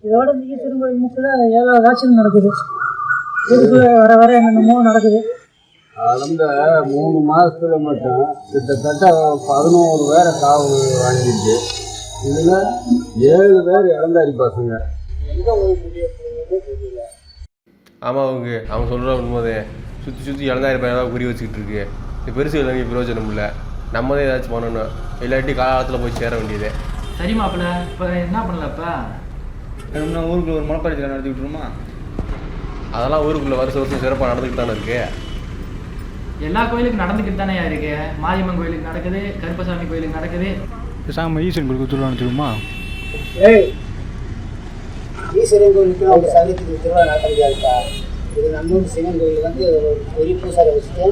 இதோட இந்த ஈஸ்வரன் கோயில் முக்கில் 7வது ஆட்சியில் நடக்குது. இதுக்கு வர வர என்னென்னமோ நடக்குது. கடந்த 3 மாதத்தில் மட்டும் கிட்டத்தட்ட 11 பேரை காவு வாங்கிட்டு இதில் 7 பேர் இறந்தாரி பசங்க. எங்கே போய் முடிய போகுதுன்னு தெரியல. ஆமாம் அவங்க சொல்கிற உண்மைதே. சுற்றி இறந்தாரி பையன் குறி வச்சுக்கிட்டு இருக்கு. இது பெருசு இல்லைங்க, பிரயோஜனம் இல்லை. நம்ம தான் ஏதாச்சும் பண்ணணும், இல்லாட்டி காலத்தில் போய் சேர வேண்டியதே. சரி மாப்பிள்ள, இப்போ என்ன பண்ணலப்பா? நம்ம ஊருக்குள்ள ஒரு முளைப்பாரி நடத்தி விட்டுருமா? அதெல்லாம் ஊருக்குள்ளே வருஷம் சிறப்பாக நடந்துக்கிட்டு தானே இருக்கு. எல்லா கோயிலுக்கும் நடந்துக்கிட்டு தானே இருக்கு. மாரியம்மன் கோயிலுக்கு நடக்குது, கருப்பசாமி கோயிலுக்கு நடக்குது. சாமி ஈஸ்வரன் கோயிலுக்கு திருவிழா தெரியுமா? ஈஸ்வரன் கோயிலுக்கு அவங்க சங்கத்துக்கு திருவிழா நடத்த முடியாதுப்பா. இது நம்ம சிவன் கோயில் வந்து ஒரு பூசாரி வச்சுட்டு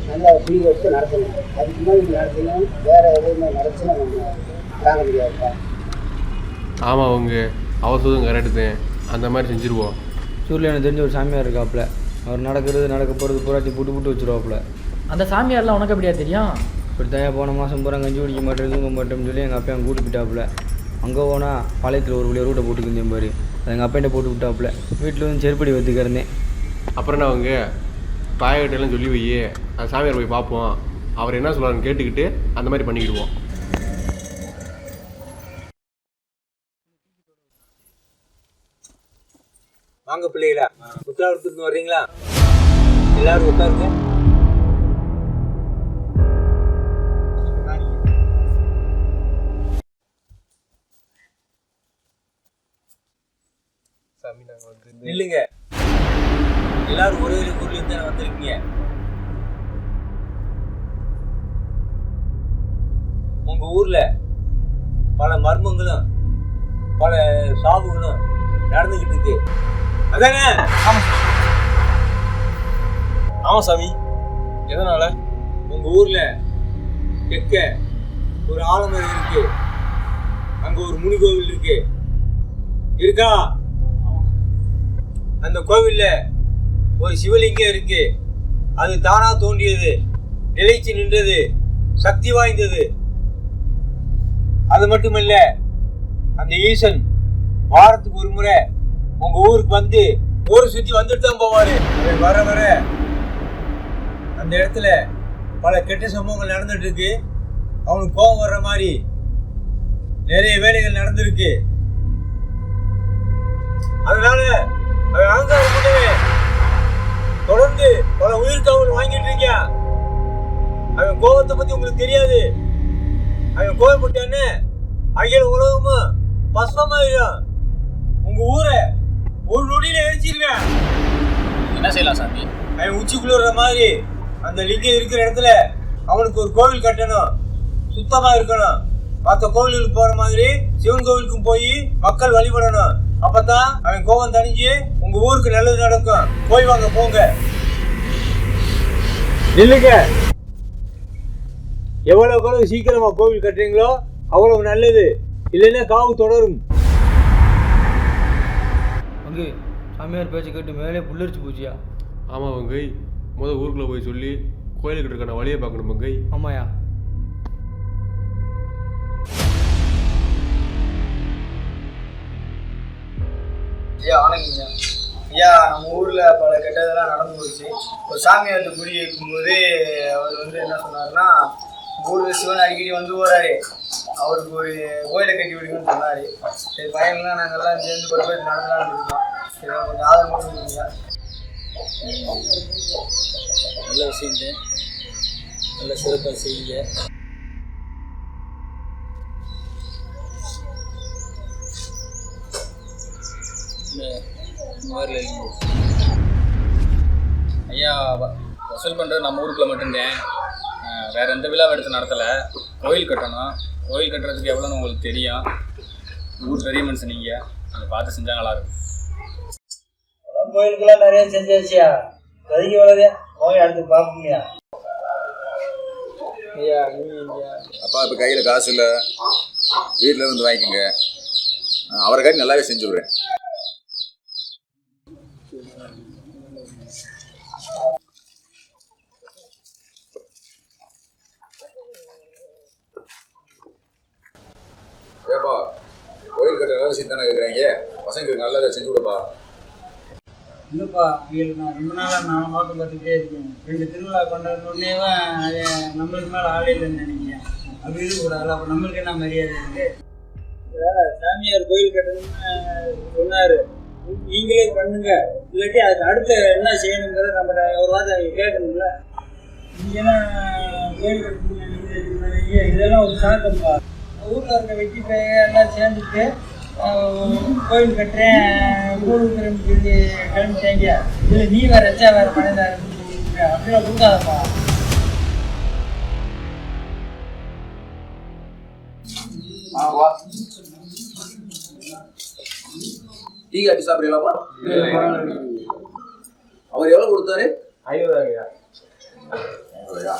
நல்லா குழி வச்சு நடத்தணும். அதுக்கு முன்னாடி நடத்தணும், வேறு எதுவுமே நடச்சுன்னா நம்ம தாங்க முடியாதுப்பா. ஆமாம் அவர் சொல்லுங்க கரெக்டு தான். அந்த மாதிரி செஞ்சுருவோம். சூரில் எனக்கு தெரிஞ்ச ஒரு சாமியார் இருக்காப்புல. அவர் நடக்க போகிறது பூராட்டி புட்டு வச்சுருவாப்புல. அந்த சாமியார்லாம் உனக்கு எப்படியா தெரியும்? இப்படி தான் போன மாதம் பூரா கஞ்சி குடிக்க மாட்டேன் தூங்க மாட்டேன்னு சொல்லி எங்கள் அப்பா அங்கே கூட்டு போயிட்டாப்புல. அங்கே போனால் பாளையத்தில் ஒரு ரூட்டை போட்டுக்கிருந்தேன் பாரு. அது எங்கள் அப்பாண்ட போட்டு விட்டாப்புல. வீட்டில் வந்து செருப்படி வச்சுக்கிறேன். அப்புறம் என்ன தாயகிட்டெல்லாம் சொல்லி வை, அந்த சாமியார் போய் பார்ப்போம். அவர் என்ன சொல்கிறாருன்னு கேட்டுக்கிட்டு அந்த மாதிரி பண்ணிக்கிடுவோம். வாங்க பிள்ளைகளா, உத்தாரத்துக்கு வர்றீங்களா? எல்லாரும் உட்காருங்க. நில்லுங்க. எல்லாரும் ஒரே ஒரு ஊர்ல இருந்து வந்திருக்கீங்க. உங்க ஊர்ல பல மர்மங்களும் பல சாவுகளும் நடந்துகிட்டு இருக்கு. அதானே? ஆமா சாமி. எதனால? உங்க ஊர்ல தெற்க ஒரு ஆலமரம் இருக்கு, அங்க ஒரு முனி கோவில் இருக்கு. இருக்கா? அந்த கோவில்ல ஒரு சிவலிங்கம் இருக்கு. அது தானா தோன்றியது, நிலைச்சு நின்றது, சக்தி வாய்ந்தது. அது மட்டுமல்ல, அந்த ஈசன் வாரத்துக்கு ஒரு முறை உங்க ஊருக்கு வந்து ஊரை சுத்தி வந்துட்டு தான் போவாரு. வர வர அந்த இடத்துல பல கெட்ட சம்பவங்கள் நடந்துட்டு இருக்கு. அவனுக்கு கோபம் வர்ற மாதிரி நிறைய வேலைகள் நடந்திருக்கு. அதனால அவன் அகங்காரம் பண்ணவே தொடர்ந்து பல உயிர்காவல் வாங்கிட்டு இருக்கான். அவன் கோபத்தை பத்தி உங்களுக்கு தெரியாது. அவன் கோபப்பட்டான்னு அகில உலகமும் பஸ்மமாயிடும். உங்க ஊரை ஒரு நொடியில எரிச்சிருவேன். என்ன செய்யலாம் சாமி? அவன் உச்சி குளிர்ற மாதிரி அந்த லிங்கம் இருக்கிற இடத்துல அவனுக்கு ஒரு கோவில் கட்டணும், சுத்தமா இருக்கணும். மற்ற கோவிலுக்கு போற மாதிரி சிவன் கோவிலுக்கும் போய் மக்கள் வழிபடணும். அப்பதான் அவன் கோபம் தணிஞ்சு உங்க ஊருக்கு நல்லது நடக்கும். போய் வாங்க, போங்க. நில்லுங்க. எவ்வளவு சீக்கிரமா கோவில் கட்டுறீங்களோ அவ்வளவு நல்லது. இல்லைன்னா காவு தொடரும். அங்கே சாமியார் பேச்சு கேட்டு மேலே புல்லரிச்சு போச்சியா? ஆமாம் ஊருக்குள்ளே போய் சொல்லி கோயிலுக்கிட்ட இருக்கான வழியை பார்க்கணும். ஆமாயா. ஐயா வணக்கங்க. ஐயா, நம்ம ஊரில் பல கெட்டதெல்லாம் நடந்து போச்சு. ஒரு சாமியார்கிட்ட குடி வைக்கும்போது அவர் வந்து என்ன சொன்னார்னா, ஊரில் சிவன் அடிக்கடி வந்து போகிறாரு, அவருக்கு ஒரு கோயிலை கட்டி விடுங்கன்னு சொன்னார். சரி பையன்லாம் நாங்கள்லாம் சேர்ந்து ஒரு பேர் நடந்தலான்னு இருக்கோம். சரி கொஞ்சம் ஆதரவு கொடுங்க. நல்ல விஷயம், நல்ல சிறப்பாக செய்யுங்க. ஐயா, வசூல் பண்ணுறது நம்ம ஊருக்குள்ள மட்டும்தான். வேறு எந்த விழாவை எடுத்து நடத்தலை. கோயில் கட்டணும். கோயில் கட்டுறதுக்கு எவ்வளோன்னு உங்களுக்கு தெரியும். ஊர் பெரிய மனுஷன் நீங்கள், அதை பார்த்து செஞ்சால் நல்லாயிருக்கும். கோயிலுக்குலாம் நிறைய செஞ்சாச்சியா, கதிக்கு வளரே கோயில் அடுத்து பார்ப்போம்யா. ஐயா அப்பா இப்போ கையில் காசு இல்லை, வீட்டில் வந்து வாங்கிக்கோங்க. அவரை காட்டி நல்லாவே செஞ்சு விட்றேன். ஏப்பா, கோயில் கட்ட வேலை செய்ய தானே கேட்குறாங்க. பசங்களுக்கு நல்லதை செஞ்சு கொடுப்பா. இல்லைப்பா, அவங்களுக்கு நான் ரொம்ப நாளாக நான் நோக்கம் பார்த்துக்கிட்டே இருக்கேன். 2 திருவிழா கொண்டாடணுன்னேவா அது நம்மளுக்கு மேலே ஆள் இல்லைன்னு நினைக்கிறேன். அப்படி இருக்கக்கூடாது. அப்போ நம்மளுக்கு என்ன மரியாதை இருக்குது? சாமியார் கோயில் கட்டணும்னு சொன்னார். நீங்களே பண்ணுங்க, இல்லாட்டி அதுக்கு அடுத்த என்ன செய்யணுங்கிறத நம்ம ஒரு வாரம் அவங்க கேட்கணும்ல. நீங்கன்னா கோயில் கட்டணும் இதெல்லாம் ஒரு சாக்கம்பா. ஊரில் இருக்க வெட்டி எல்லாம் சேர்ந்துட்டு கோயில் கட்டுறேன் ஊருக்குறேன்னு சொல்லி கிளம்பிட்டாங்க. இல்லை நீ வேற ரச்சா வேற மனிதா அப்படிலாம் கொடுக்காதப்பா. Tea coffee சாப்பிட்றீங்களாப்பா? அவர் எவ்வளோ கொடுத்தாரு? 500. 500.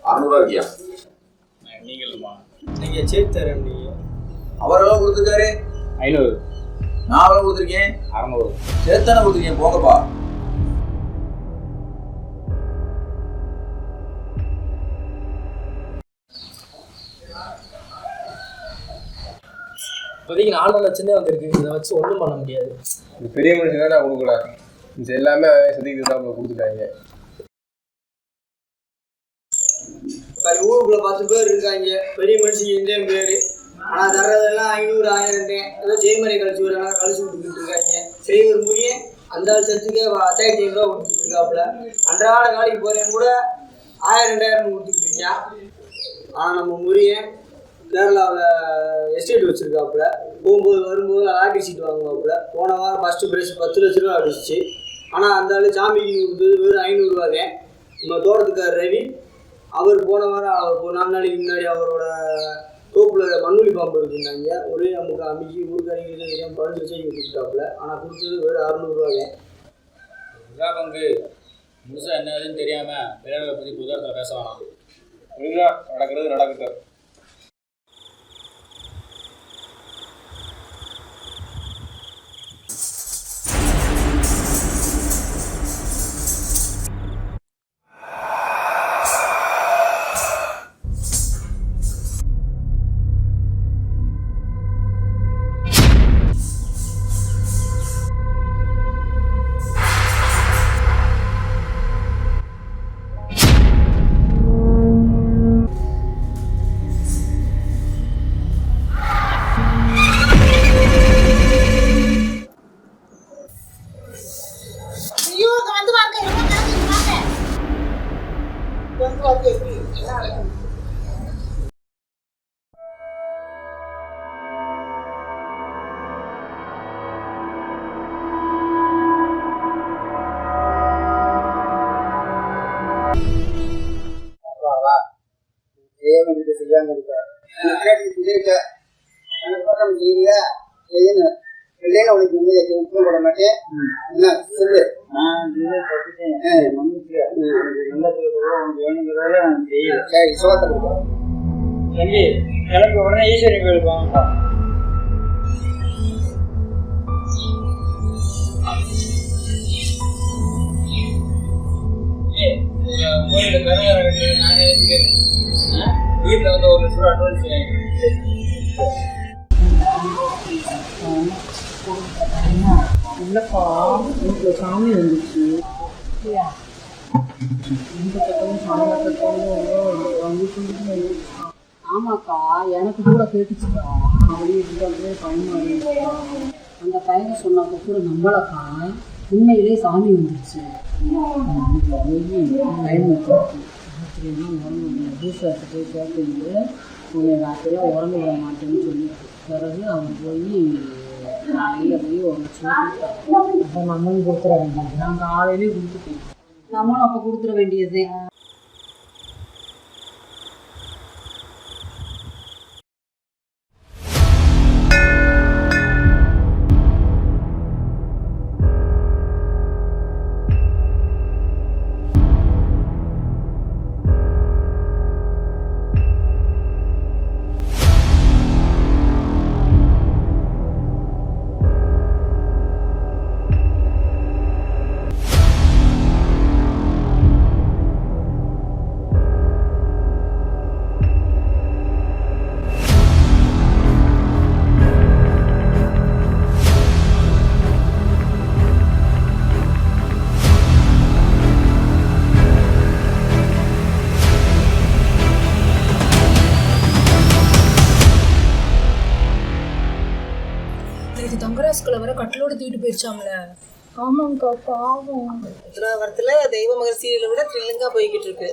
600 இருக்கியா? நீங்களுமா? நீங்கள் சேர்த்து தரேன். நீங்கள் அவர் எவ்வளோ கொடுத்துருக்காரு? 500. நான் எவ்வளோ கொடுத்துருக்கேன்? 600. சேர்த்தானே கொடுத்துருக்கேன். போங்கப்பா. இப்போதைக்கு 4 லட்சம் தான் வந்திருக்கு. இதை வச்சு ஒன்றும் பண்ண முடியாது. இது பெரிய மனுஷன் தான் நான் கொடுக்கல. இது எல்லாமே சதிக்கு தான் கொடுத்துட்டாங்க. ஊருக்குள்ள 10 பேர் இருக்காங்க. பெரிய மனுஷங்க எந்த பேர். ஆனால் தர்றதெல்லாம் 500 1000 ஏதோ ஜெயமறை கழிச்சு வராங்க. கழிச்சு விட்டுக்கிட்டு இருக்காங்க. சரி ஒரு முறையே அந்த வருஷத்துக்கு 1000 ரூபா கொடுத்துட்டு இருக்காப்புல. அன்றாட காலைக்கு போறேன்னு கூட 1000 2000 கொடுத்துக்கிட்டு இருக்கான். ஆனால் நம்ம முறையே கேரளாவில் எஸ்டேட் வச்சுருக்காப்புல. போகும்போது வரும்போது லாட்டரி சீட் வாங்குவாப்புல. போன வாரம் ஃபஸ்ட்டு ப்ரைஸ் 10 லட்ச ரூபா அடிச்சிச்சு. ஆனால் அந்த ஆள் சாமிக்கு கொடுத்தது வெறும் 500 ரூபாதே. நம்ம தோட்டத்துக்கார் ரவி அவர் போன வாரம் ஒரு 4 நாளைக்கு முன்னாடி அவரோட தோப்பில் மண்ணுளி பாம்பு இருக்குன்னாங்க. ஒரே நமக்கு அமைச்சு ஊருக்காரிங்களுக்கு தெரியாமல் 15 லட்சம் கொடுத்துட்டாப்புல. ஆனால் கொடுத்தது வெறும் 600 ரூபாதே. பங்கு முழுசாக என்ன ஆகுதுன்னு தெரியாமல் பிறவை பற்றி புதாரத்தில் பேச வேணாம். ஒழுங்கா நடக்கிறது நடக்கட்டும். செய்யாமல் இருக்க செய்யணும். இல்லைன்னா உனக்கு வந்து உப்பு போட மாட்டேன். என்ன சொல்லு. சரி சோத்தை கொடுப்போம். தம்பி கிளம்பி உடனே ஈஸ்வரி கோயிலுக்கு வாங்கப்பா. கோயிலில் கருவாரம் கட்டி நானே வச்சுக்கிறேன். வீட்டில் வந்து 1 லட்ச ரூபா அட்வான்ஸ் இல்லைப்பா. வீட்டில் சாமி வந்துச்சு. ஆமாக்கா, எனக்கு கூட கேட்டுச்சுக்கா. அப்படியே பயமாரி அந்த பையனை சொன்னாக்க கூட நம்பலக்கா. உண்மையிலே சாமி வந்துருச்சு. டைம் பூசாட்டு போய் கேட்கும்போது உன்னை ராத்திரியாக உறங்க விட மாட்டேன்னு சொல்லி பிறகு அவன் போய் காலையில் போய் 1 லட்சம் கொடுத்தாங்க. அப்போ நம்மளும் கொடுத்துட வேண்டியது. நான் காலையிலே கொடுத்துட்டேன். நம்மளும் அப்போ கொடுத்துட வேண்டியது. கட்டிலோட தூக்கிட்டு போயிடுச்சாம்ல. ஆமாங்கக்கா பாவம். உத்தரவாதத்தில் தெய்வ மகள் சீரியலை விட த்ரில்லிங்காக போய்கிட்டு இருக்கு.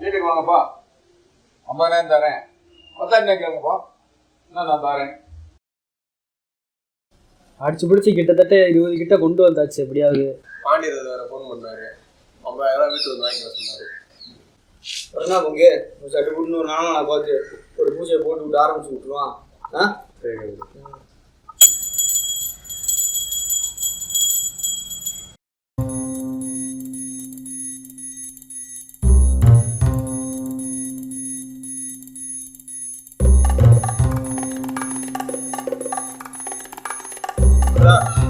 வீட்டுக்கு வாங்கப்பா, 50,000 தரேன். 10,000 கேளுங்கப்பா, நான் தரேன். அடிச்சு பிடிச்சி கிட்டத்தட்ட 20 கிட்ட கொண்டு வந்தாச்சு. எப்படியாவது பாண்டியர் வேற ஃபோன் பண்ணாரு, 50,000 வீட்டு வந்து வாங்கிக்க சொன்னாரு. என்ன பொங்கு ஒரு சட்டு கூட்டு ஒரு நானும் நான் பார்த்து ஒரு பூஜையை போட்டு விட்டு ஆரம்பிச்சு விட்டுருவான். சரி.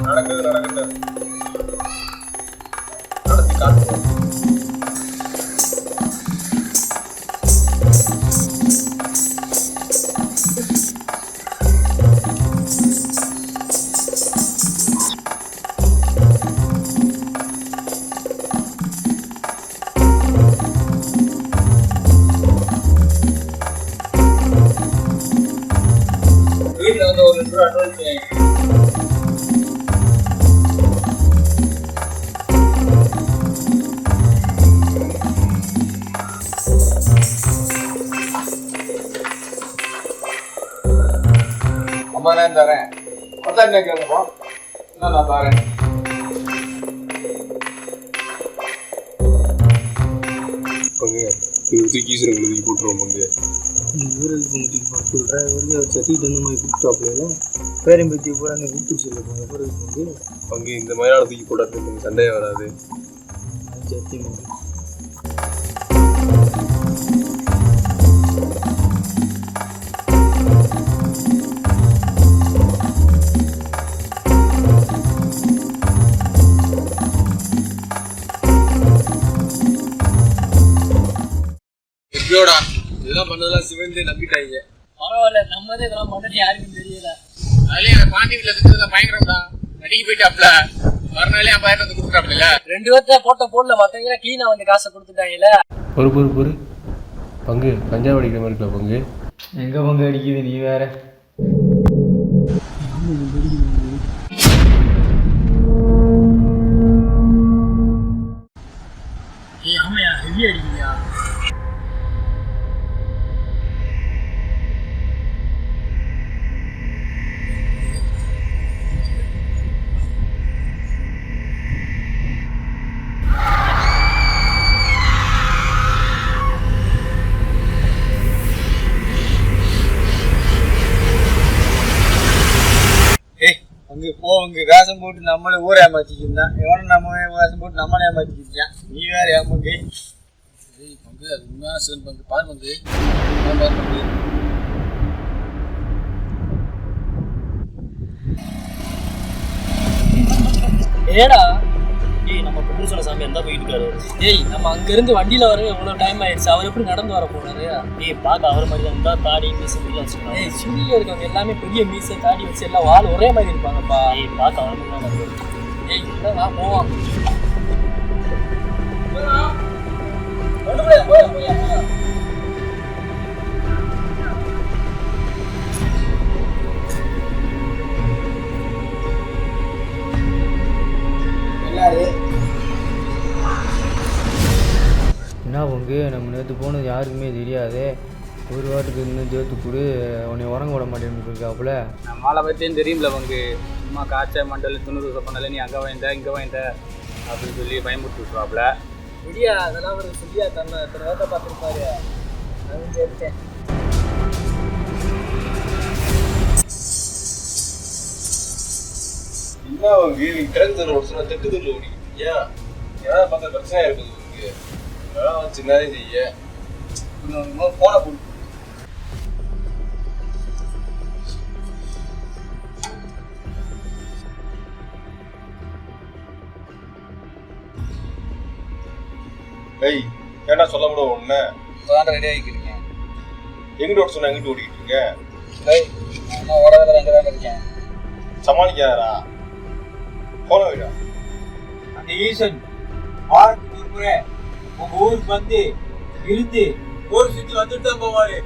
நடக்குது நடக்கட்டும், நடத்தி காட்டுவோம். வீட்டில் வந்து ஒரு 2 ரூபா அட்வான்ஸ் தரேன். 10,000 கேளுங்கப்பா, நான் தரேன். பங்கு இது தூக்கி ஈஸ்வரன் தூக்கி போட்டுருவோம். பங்கு தூக்கி போட்டு சொல்கிறேன். சட்டிட்டு இந்த மாதிரி கூப்பிட்டாப்புல பேரம்பேத்தி பூரா அந்த கூப்பிட்டு சொல்லுவாங்க. பங்கு இந்த மாதிரியான தூக்கி போடாது, பங்கு சண்டையே வராது. சத்தியம் எப்படியோடா இதெல்லாம் பண்ணதெல்லாம் சிவந்தே நம்பிட்டாங்க. பரவாயில்ல, நம்மதே இதெல்லாம் பண்ணது யாருக்கும் தெரியல. அதுலேயே பாண்டி வீட்டில் சுற்றுறதுல பயங்கரம் தான். நடிக்க போயிட்டாப்ல, மறுநாளே 50,000 வந்து கொடுக்குறாப்ல. 2 பேர்த்த போடல, மற்றவங்க கிளீனாக வந்து காசை கொடுத்துட்டாங்கல்ல. பொறு பங்கு கஞ்சா அடிக்கிற மாதிரி இருக்கல. பங்கு எங்கே பங்கு அடிக்குது, நீ வேற. ஆமையா ஹெவி அடிக்குதியா? அங்கே அங்கே வேஷம் போட்டு நம்மளே ஊரை ஏமாற்றிக்கிருந்தான். எவனும் நம்ம வேஷம் போட்டு நம்மளே ஏமாற்றிக்கிட்டான். நீ வேற ஏமாங்க. பங்கு அது உண்மையான சிவன் பங்கு. பாரு பங்கு, பாரு பங்கு. ஏடா ஏய், நம்ம புதுசோட சாமி எந்த போயிட்டு இருக்காரு? ஏய், நம்ம அங்கேருந்து வண்டியில் வர எவ்வளோ டைம் ஆயிடுச்சு. அவர் எப்படி நடந்து வர போனாரு? ஏய், பார்க்க அவர் மாதிரி தான் தாடி மீசை மீலாம் வச்சுருக்காங்க. ஏய், சின்னியில் இருக்கவங்க எல்லாமே பெரிய மீசை தாடி வச்சு எல்லாம் வால் ஒரே மாதிரி இருப்பாங்கப்பா. ஏய், பார்க்க அவர் மாதிரி தான் நடந்து. ஏய், இல்லை நான் போவான். போயா என்ன பங்கு, நம்ம நேற்று போனது யாருக்குமே தெரியாது. ஒரு வாட்டுக்கு இன்னும் சேர்த்து கொடு, உன்னை உறங்க விட மாட்டேன்னு இருக்காப்புல. நம்மளை பற்றியும் தெரியும்ல பங்கு. சும்மா காய்ச்ச மண்டல் துணுறு பண்ணல, நீ அங்கே வாய்ந்த இங்கே வாய்ந்த அப்படின்னு சொல்லி பயமுறுத்தி விட்டுருவாப்புல. முடியா அதெல்லாம் ஒரு சொல்லியா தன்னை எத்தனை வேலை பார்த்துருப்பாரு. அதுவும் சேர்த்தேன். என்ன வாங்கி நீ கிழக்கு தர ஒரு சொன்ன தெற்கு தர ஓடிக்கிட்டியா? ஏதாவது பார்த்து பிரச்சனையா இருக்குது உங்களுக்கு அதெல்லாம் சின்னதே செய்ய போன போடு. ஏய் ஏன்டா சொல்ல கூட ஒண்ணு இப்பதான் ரெடி ஆகிக்கிறீங்க. எங்கிட்ட ஓட சொன்னா எங்கிட்ட ஓடிக்கிட்டு இருக்க நான் ஓடாத எங்கே தான் இருக்கேன். சமாளிக்காதா போன வைடா. அந்த ஈசன் வாரத்துக்கு ஒரு முறை உங்க ஊருக்கு வந்து இருந்து ஊர் சுற்றி வந்துட்டு தான் போவாரு.